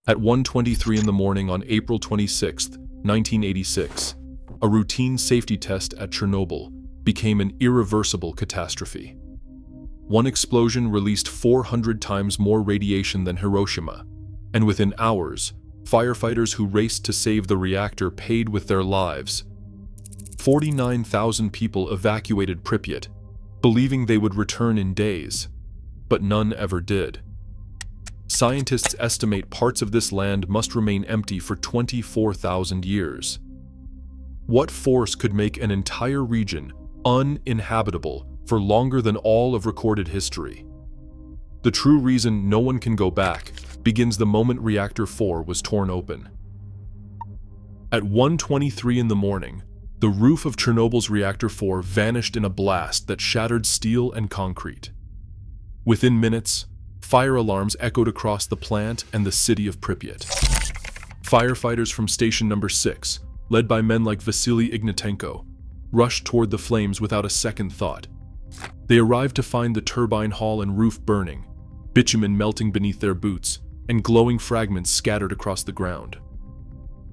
At 1:23 in the morning on April 26, 1986, a routine safety test at Chernobyl became an irreversible catastrophe. One explosion released 400 times more radiation than Hiroshima, and within hours, firefighters who raced to save the reactor paid with their lives. 49,000 people evacuated Pripyat, believing they would return in days, but none ever did. Scientists estimate parts of this land must remain empty for 24,000 years. What force could make an entire region uninhabitable for longer than all of recorded history? The true reason no one can go back begins the moment Reactor 4 was torn open. At 1:23 in the morning, the roof of Chernobyl's Reactor 4 vanished in a blast that shattered steel and concrete. Within minutes, fire alarms echoed across the plant and the city of Pripyat. Firefighters from Station Number 6, led by men like Vasily Ignatenko, rushed toward the flames without a second thought. They arrived to find the turbine hall and roof burning, bitumen melting beneath their boots, and glowing fragments scattered across the ground.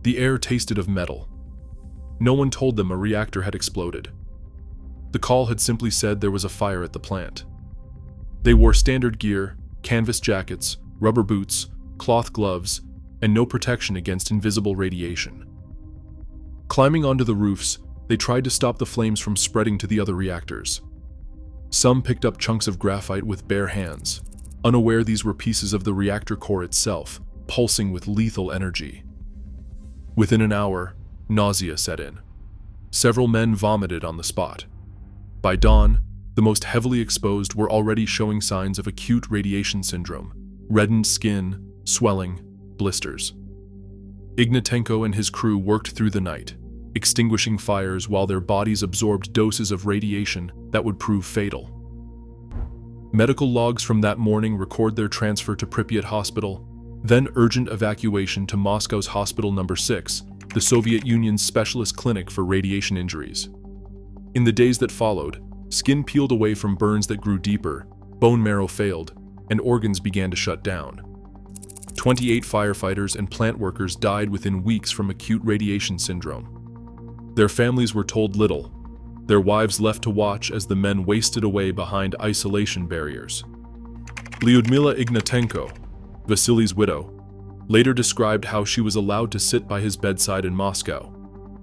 The air tasted of metal. No one told them a reactor had exploded. The call had simply said there was a fire at the plant. They wore standard gear, canvas jackets, rubber boots, cloth gloves, and no protection against invisible radiation. Climbing onto the roofs, they tried to stop the flames from spreading to the other reactors. Some picked up chunks of graphite with bare hands, unaware these were pieces of the reactor core itself, pulsing with lethal energy. Within an hour, nausea set in. Several men vomited on the spot. By dawn, the most heavily exposed were already showing signs of acute radiation syndrome, reddened skin, swelling, blisters. Ignatenko and his crew worked through the night, extinguishing fires while their bodies absorbed doses of radiation that would prove fatal. Medical logs from that morning record their transfer to Pripyat Hospital, then urgent evacuation to Moscow's Hospital Number 6, the Soviet Union's specialist clinic for radiation injuries. In the days that followed, skin peeled away from burns that grew deeper, bone marrow failed, and organs began to shut down. 28 firefighters and plant workers died within weeks from acute radiation syndrome. Their families were told little, their wives left to watch as the men wasted away behind isolation barriers. Lyudmila Ignatenko, Vasily's widow, later described how she was allowed to sit by his bedside in Moscow,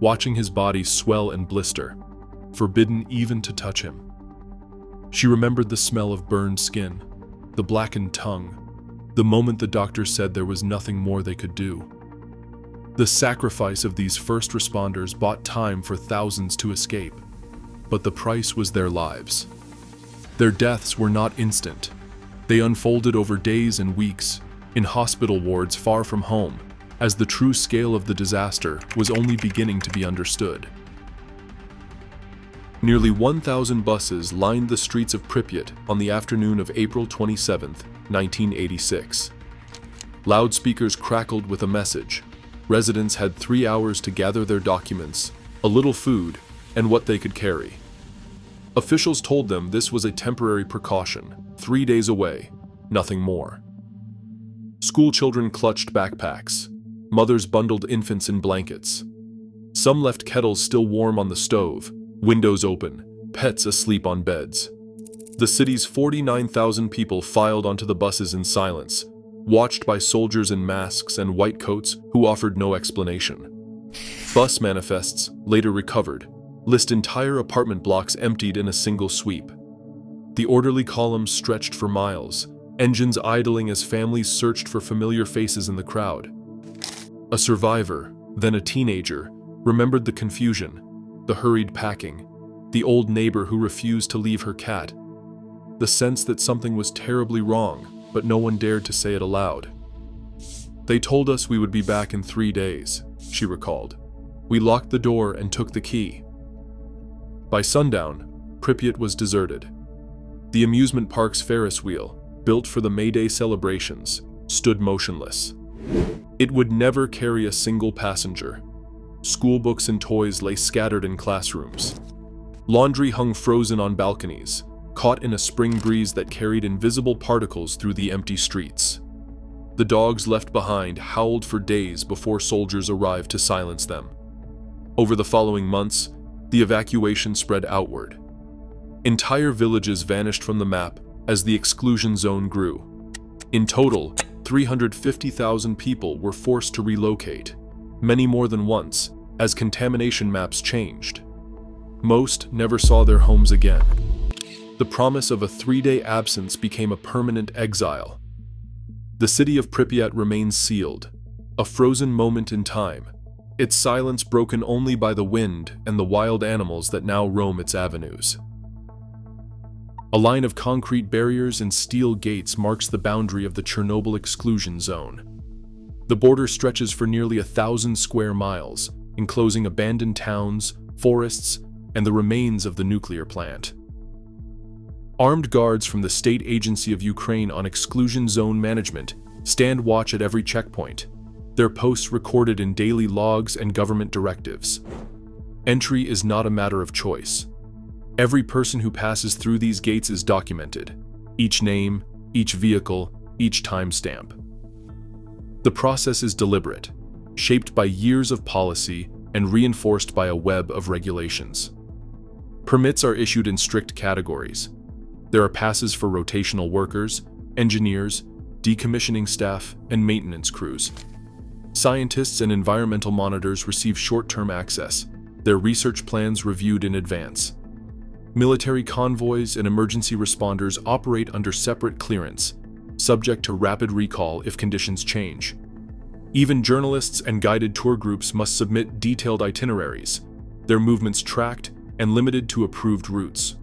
watching his body swell and blister, forbidden even to touch him. She remembered the smell of burned skin, the blackened tongue, the moment the doctor said there was nothing more they could do. The sacrifice of these first responders bought time for thousands to escape, but the price was their lives. Their deaths were not instant. They unfolded over days and weeks, in hospital wards far from home, as the true scale of the disaster was only beginning to be understood. Nearly 1,000 buses lined the streets of Pripyat on the afternoon of April 27, 1986. Loudspeakers crackled with a message. Residents had 3 hours to gather their documents, a little food, and what they could carry. Officials told them this was a temporary precaution, 3 days away, nothing more. School children clutched backpacks. Mothers bundled infants in blankets. Some left kettles still warm on the stove, windows open, pets asleep on beds. The city's 49,000 people filed onto the buses in silence, watched by soldiers in masks and white coats who offered no explanation. Bus manifests, later recovered, list entire apartment blocks emptied in a single sweep. The orderly columns stretched for miles, engines idling as families searched for familiar faces in the crowd. A survivor, then a teenager, remembered the confusion, the hurried packing, the old neighbor who refused to leave her cat, the sense that something was terribly wrong, but no one dared to say it aloud. "They told us we would be back in 3 days," she recalled. "We locked the door and took the key." By sundown, Pripyat was deserted. The amusement park's Ferris wheel, built for the May Day celebrations, stood motionless. It would never carry a single passenger. School books and toys lay scattered in classrooms. Laundry hung frozen on balconies, caught in a spring breeze that carried invisible particles through the empty streets. The dogs left behind howled for days before soldiers arrived to silence them. Over the following months, the evacuation spread outward. Entire villages vanished from the map as the exclusion zone grew. In total, 350,000 people were forced to relocate, many more than once, as contamination maps changed. Most never saw their homes again. The promise of a 3-day absence became a permanent exile. The city of Pripyat remains sealed, a frozen moment in time, its silence broken only by the wind and the wild animals that now roam its avenues. A line of concrete barriers and steel gates marks the boundary of the Chernobyl Exclusion Zone. The border stretches for nearly 1,000 square miles, enclosing abandoned towns, forests, and the remains of the nuclear plant. Armed guards from the State Agency of Ukraine on Exclusion Zone Management stand watch at every checkpoint, their posts recorded in daily logs and government directives. Entry is not a matter of choice. Every person who passes through these gates is documented, each name, each vehicle, each timestamp. The process is deliberate, shaped by years of policy and reinforced by a web of regulations. Permits are issued in strict categories. There are passes for rotational workers, engineers, decommissioning staff, and maintenance crews. Scientists and environmental monitors receive short-term access, their research plans reviewed in advance. Military convoys and emergency responders operate under separate clearance, subject to rapid recall if conditions change. Even journalists and guided tour groups must submit detailed itineraries, their movements tracked and limited to approved routes.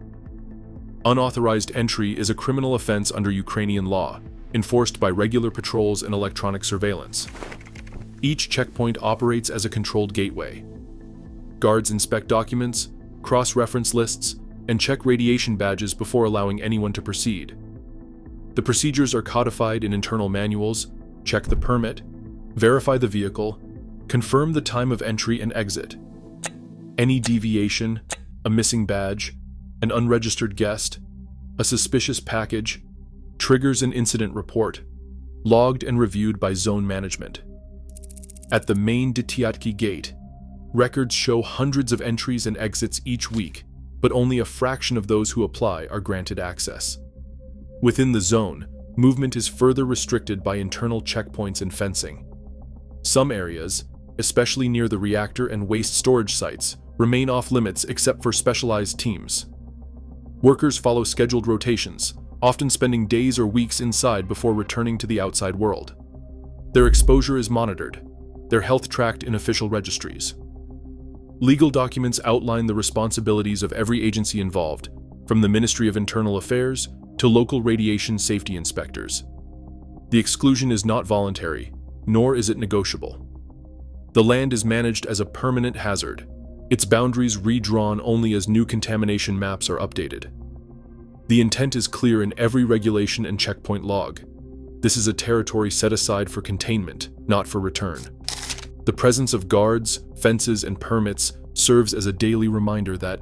Unauthorized entry is a criminal offense under Ukrainian law, enforced by regular patrols and electronic surveillance. Each checkpoint operates as a controlled gateway. Guards inspect documents, cross-reference lists, and check radiation badges before allowing anyone to proceed. The procedures are codified in internal manuals: check the permit, verify the vehicle, confirm the time of entry and exit. Any deviation, a missing badge, an unregistered guest, a suspicious package, triggers an incident report, logged and reviewed by zone management. At the main Pripyat gate, records show hundreds of entries and exits each week, but only a fraction of those who apply are granted access. Within the zone, movement is further restricted by internal checkpoints and fencing. Some areas, especially near the reactor and waste storage sites, remain off-limits except for specialized teams. Workers follow scheduled rotations, often spending days or weeks inside before returning to the outside world. Their exposure is monitored, their health tracked in official registries. Legal documents outline the responsibilities of every agency involved, from the Ministry of Internal Affairs to local radiation safety inspectors. The exclusion is not voluntary, nor is it negotiable. The land is managed as a permanent hazard, its boundaries redrawn only as new contamination maps are updated. The intent is clear in every regulation and checkpoint log. This is a territory set aside for containment, not for return. The presence of guards, fences, and permits serves as a daily reminder that,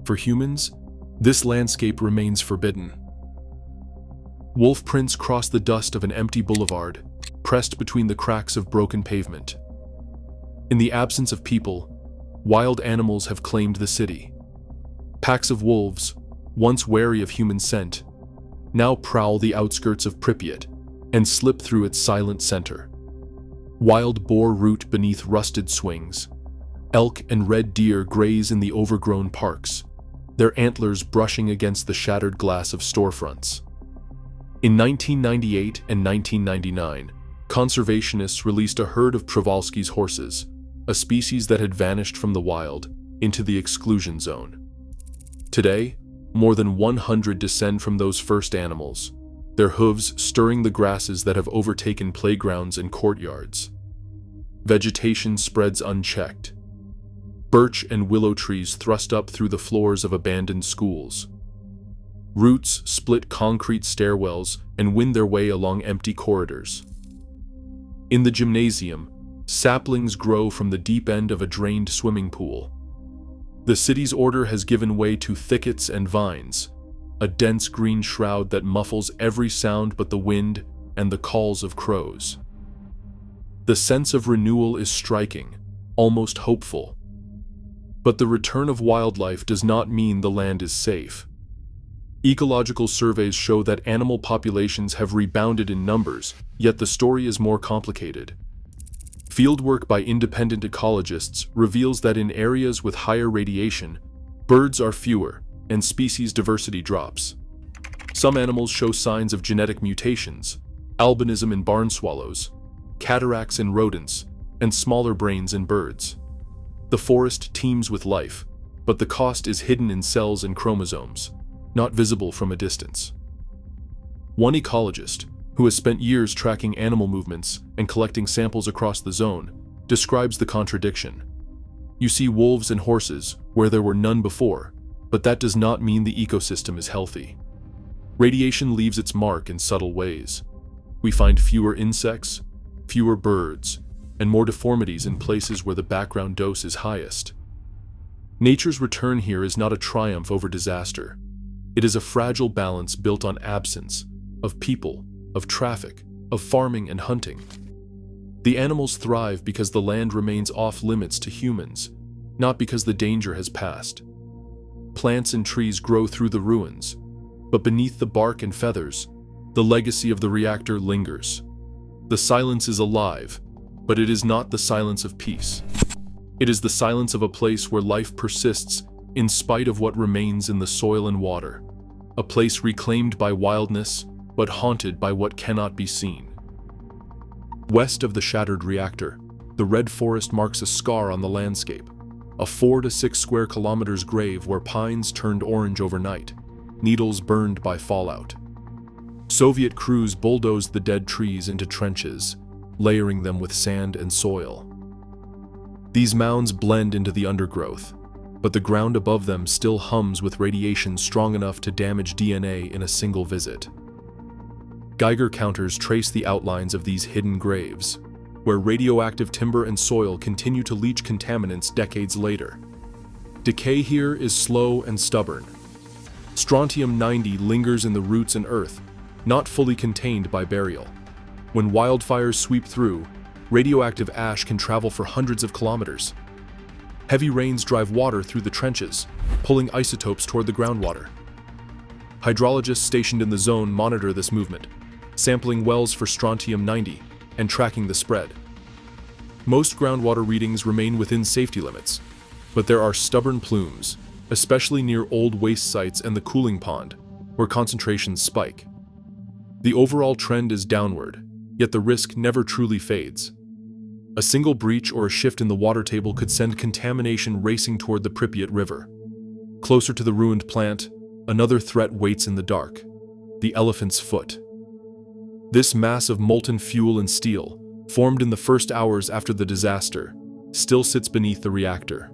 for humans, this landscape remains forbidden. Wolf prints cross the dust of an empty boulevard, pressed between the cracks of broken pavement. In the absence of people, wild animals have claimed the city. Packs of wolves, once wary of human scent, now prowl the outskirts of Pripyat and slip through its silent center. Wild boar root beneath rusted swings. Elk and red deer graze in the overgrown parks, their antlers brushing against the shattered glass of storefronts. In 1998 and 1999, conservationists released a herd of Przewalski's horses, a species that had vanished from the wild, into the exclusion zone. Today, more than 100 descend from those first animals, their hooves stirring the grasses that have overtaken playgrounds and courtyards. Vegetation spreads unchecked. Birch and willow trees thrust up through the floors of abandoned schools. Roots split concrete stairwells and win their way along empty corridors. In the gymnasium, saplings grow from the deep end of a drained swimming pool. The city's order has given way to thickets and vines, a dense green shroud that muffles every sound but the wind and the calls of crows. The sense of renewal is striking, almost hopeful. But the return of wildlife does not mean the land is safe. Ecological surveys show that animal populations have rebounded in numbers, yet the story is more complicated. Fieldwork by independent ecologists reveals that in areas with higher radiation, birds are fewer and species diversity drops. Some animals show signs of genetic mutations, albinism in barn swallows, cataracts in rodents, and smaller brains in birds. The forest teems with life, but the cost is hidden in cells and chromosomes, not visible from a distance. One ecologist, who has spent years tracking animal movements and collecting samples across the zone, describes the contradiction. You see wolves and horses where there were none before, but that does not mean the ecosystem is healthy. Radiation leaves its mark in subtle ways. We find fewer insects, fewer birds, and more deformities in places where the background dose is highest. Nature's return here is not a triumph over disaster. It is a fragile balance built on absence of people, of traffic, of farming and hunting. The animals thrive because the land remains off limits to humans, not because the danger has passed. Plants and trees grow through the ruins, but beneath the bark and feathers, the legacy of the reactor lingers. The silence is alive, but it is not the silence of peace. It is the silence of a place where life persists in spite of what remains in the soil and water, a place reclaimed by wildness, but haunted by what cannot be seen. West of the shattered reactor, the red forest marks a scar on the landscape, a 4 to 6 square kilometers grave where pines turned orange overnight, needles burned by fallout. Soviet crews bulldozed the dead trees into trenches, layering them with sand and soil. These mounds blend into the undergrowth, but the ground above them still hums with radiation strong enough to damage DNA in a single visit. Geiger counters trace the outlines of these hidden graves, where radioactive timber and soil continue to leach contaminants decades later. Decay here is slow and stubborn. Strontium-90 lingers in the roots and earth, not fully contained by burial. When wildfires sweep through, radioactive ash can travel for hundreds of kilometers. Heavy rains drive water through the trenches, pulling isotopes toward the groundwater. Hydrologists stationed in the zone monitor this movement, sampling wells for strontium-90 and tracking the spread. Most groundwater readings remain within safety limits, but there are stubborn plumes, especially near old waste sites and the cooling pond, where concentrations spike. The overall trend is downward, yet the risk never truly fades. A single breach or a shift in the water table could send contamination racing toward the Pripyat River. Closer to the ruined plant, another threat waits in the dark: the elephant's foot. This mass of molten fuel and steel, formed in the first hours after the disaster, still sits beneath the reactor.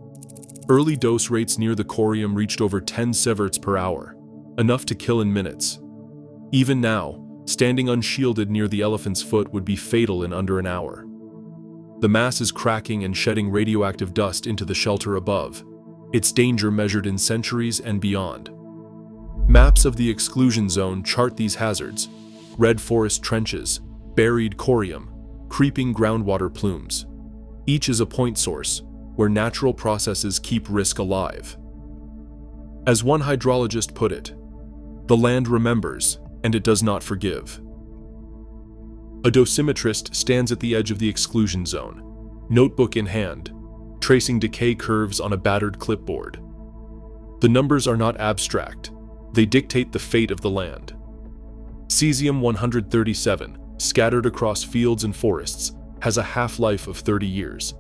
Early dose rates near the corium reached over 10 sieverts per hour, enough to kill in minutes. Even now, standing unshielded near the elephant's foot would be fatal in under an hour. The mass is cracking and shedding radioactive dust into the shelter above, its danger measured in centuries and beyond. Maps of the exclusion zone chart these hazards: red forest trenches, buried corium, creeping groundwater plumes. Each is a point source, where natural processes keep risk alive. As one hydrologist put it, the land remembers, and it does not forgive. A dosimetrist stands at the edge of the exclusion zone, notebook in hand, tracing decay curves on a battered clipboard. The numbers are not abstract, they dictate the fate of the land. Cesium-137, scattered across fields and forests, has a half-life of 30 years.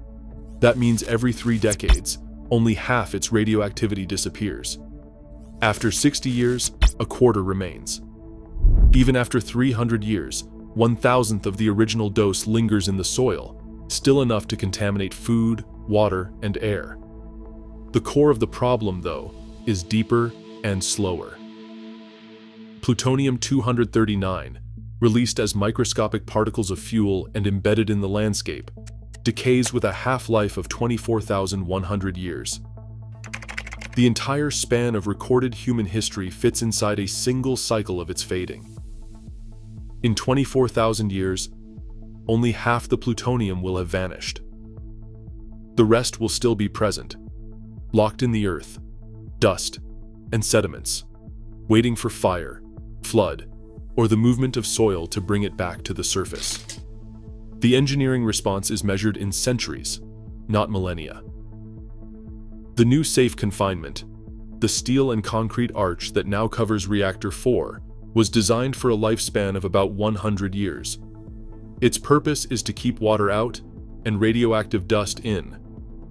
That means every 3 decades, only half its radioactivity disappears. After 60 years, a quarter remains. Even after 300 years, 1,000th of the original dose lingers in the soil, still enough to contaminate food, water, and air. The core of the problem, though, is deeper and slower. Plutonium-239, released as microscopic particles of fuel and embedded in the landscape, decays with a half-life of 24,100 years. The entire span of recorded human history fits inside a single cycle of its fading. In 24,000 years, only half the plutonium will have vanished. The rest will still be present, locked in the earth, dust, and sediments, waiting for fire, flood, or the movement of soil to bring it back to the surface. The engineering response is measured in centuries, not millennia. The new safe confinement, the steel and concrete arch that now covers Reactor 4, was designed for a lifespan of about 100 years. Its purpose is to keep water out and radioactive dust in,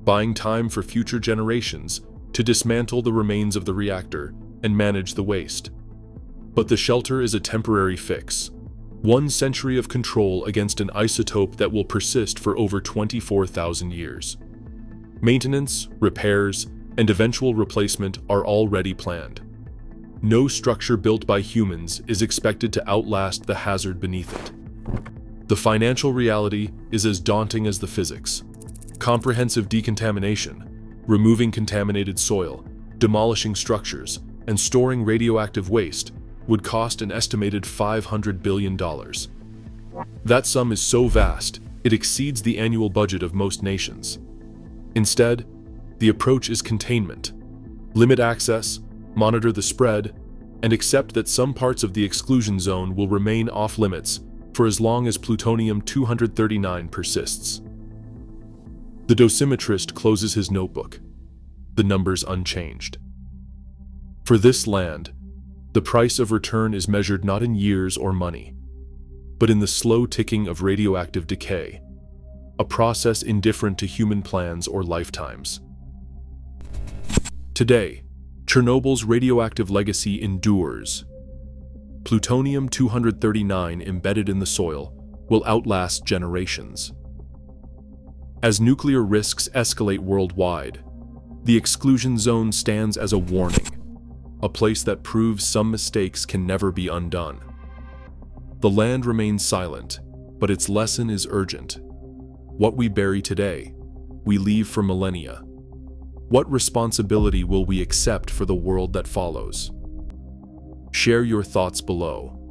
buying time for future generations to dismantle the remains of the reactor and manage the waste. But the shelter is a temporary fix. 1 century of control against an isotope that will persist for over 24,000 years. Maintenance, repairs, and eventual replacement are already planned. No structure built by humans is expected to outlast the hazard beneath it. The financial reality is as daunting as the physics. Comprehensive decontamination, removing contaminated soil, demolishing structures, and storing radioactive waste would cost an estimated $500 billion. That sum is so vast, it exceeds the annual budget of most nations. Instead, the approach is containment. Limit access, monitor the spread, and accept that some parts of the exclusion zone will remain off-limits for as long as plutonium-239 persists. The dosimetrist closes his notebook, the numbers unchanged. For this land, the price of return is measured not in years or money, but in the slow ticking of radioactive decay, a process indifferent to human plans or lifetimes. Today, Chernobyl's radioactive legacy endures. Plutonium-239 embedded in the soil will outlast generations. As nuclear risks escalate worldwide, the exclusion zone stands as a warning, a place that proves some mistakes can never be undone. The land remains silent, but its lesson is urgent. What we bury today, we leave for millennia. What responsibility will we accept for the world that follows? Share your thoughts below.